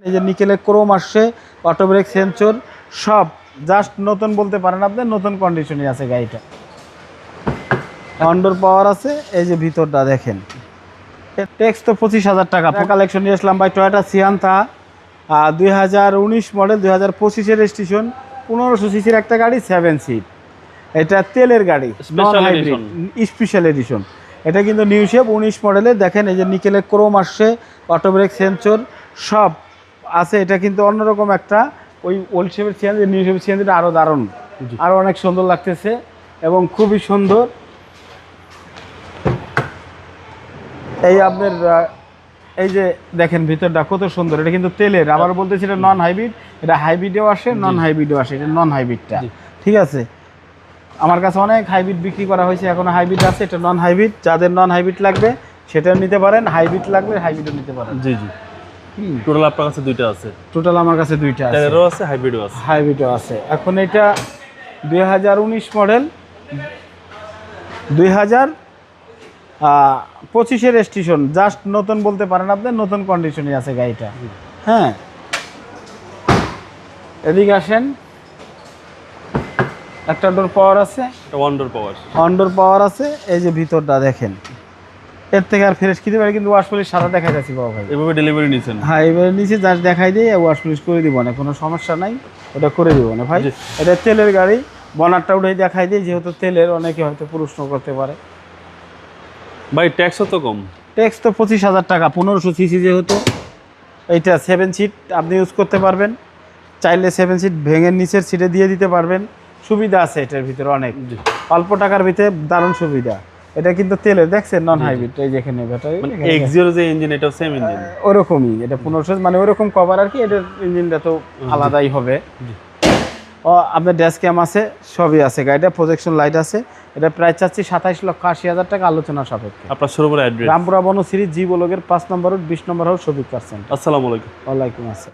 এই যে নিকেলের ক্রোম আসছে, অটো ব্রেক সেন্সর সব জাস্ট নতুন বলতে পারেন আপনি, নতুন কন্ডিশনে আছে গাড়িটা। অন্ডোর পাওয়ার আছে। এই যে ভিতরটা দেখেন, ট্যাক্স তো 25,000 টাকা। কালেকশন নিয়ে আসলাম ভাই টয়োটা সিয়ান্তা 2019 মডেল, 2025-এর রেজিস্ট্রেশন, 1500 সিসির একটা গাড়ি, 7 সিট। এটা তেলের গাড়ি, নন হাইব্রিড স্পেশাল এডিশন। এটা কিন্তু নিউ শেপ 19 মডেলের। দেখেন এই যে নিকেলের ক্রোম আসছে, অটো ব্রেক সেন্সর সব আছে। এটা কিন্তু অন্যরকম একটা ওই ওল্ড শেপের সিএনজি, নিউ শেপের সিএনজিটা আরও দারুণ, আরও অনেক সুন্দর লাগতেছে এবং খুবই সুন্দর। এই আপনার এই যে দেখেন ভিতরটা কত সুন্দর। এটা কিন্তু তেলের, আবার বলতেছি এটা নন হাইব্রিড। এটা হাইব্রিডেও আসে, নন হাইব্রিডেও আসে। এটা নন হাইব্রিডটা, ঠিক আছে। আমার কাছে অনেক হাইব্রিড বিক্রি করা হয়েছে, এখনো হাইব্রিড আছে। এটা নন হাইব্রিড, যাদের নন হাইব্রিড লাগবে সেটাও নিতে পারেন, হাইব্রিড লাগবে হাইব্রিডও নিতে পারেন। জি জি, টোটাল আপনার কাছে দুইটা আছে? টোটাল আমার কাছে দুইটা আছে, তেলেরও আছে, হাইব্রিডও আছে। হাইব্রিডও আছে। এখন এটা 2019 মডেল, 2025-এর রেজিস্ট্রেশন, জাস্ট নতুন বলতে পারেন আপনি, নতুন কন্ডিশনে আছে গাড়িটা। হ্যাঁ, এদিকে আসেন। একটা ডোর পাওয়ার আছে, ওয়ান্ডার পাওয়ার, অন্ডোর পাওয়ার আছে। এই যে ভিতরটা দেখেন, এর থেকে আর ফ্রেশ কিনতে পারে, কিন্তু ওয়াশ পলিশ সাদা দেখাই যাচ্ছি বাবা ভাই। এভাবে ডেলিভারি নিছেন? হ্যাঁ, এবারে নিচে জাস্ট দেখাই দিয়ে ওয়াশ পলিশ করে দিব না, কোনো সমস্যা নাই, ওটা করে দিব না ভাই। এটা তেলের গাড়ি, বনারটা উঠে দেখাই দিয়ে, যেহেতু তেলের অনেকে হয়তো প্রশ্ন করতে পারে। ভাই ট্যাক্সও তো কম? ট্যাক্স তো 25,000 টাকা, 1500 সিসি যেহেতু। এইটা 7 সিট আপনি ইউজ করতে পারবেন, চাইলে 7 সিট ভেঙে নিচের সিটে দিয়ে দিতে পারবেন। সুবিধা আছে এটার ভিতরে অনেক, অল্প টাকার ভিতরে দারুণ সুবিধা। এটা কিন্তু তেলের, দেখছেন নন হাইব্রিড। এই যেখানে ব্যাটারি X0 যে ইঞ্জিন, এটাও সেম ইঞ্জিন? ওরকমই, এটা 1500 মানে ওরকম কভার আর কি। এটার ইঞ্জিনটা তো আলাদাই হবে। ও আপনার ড্যাশ ক্যাম আছে, সবই আছে। গাড়িটা প্রজেকশন লাইট আছে। এটা প্রায় চাচ্ছি 27,80,000 টাকা, আলোচনা সাপেক্ষে। আপনার শোরুমের অ্যাড্রেস? রামপুরা বনশ্রী জি ব্লকের 5 নম্বর রোড, 20 নম্বর হাউস, শফিক কার সেন্টার। আসসালামু আলাইকুম। ওয়ালাইকুম আসসালাম।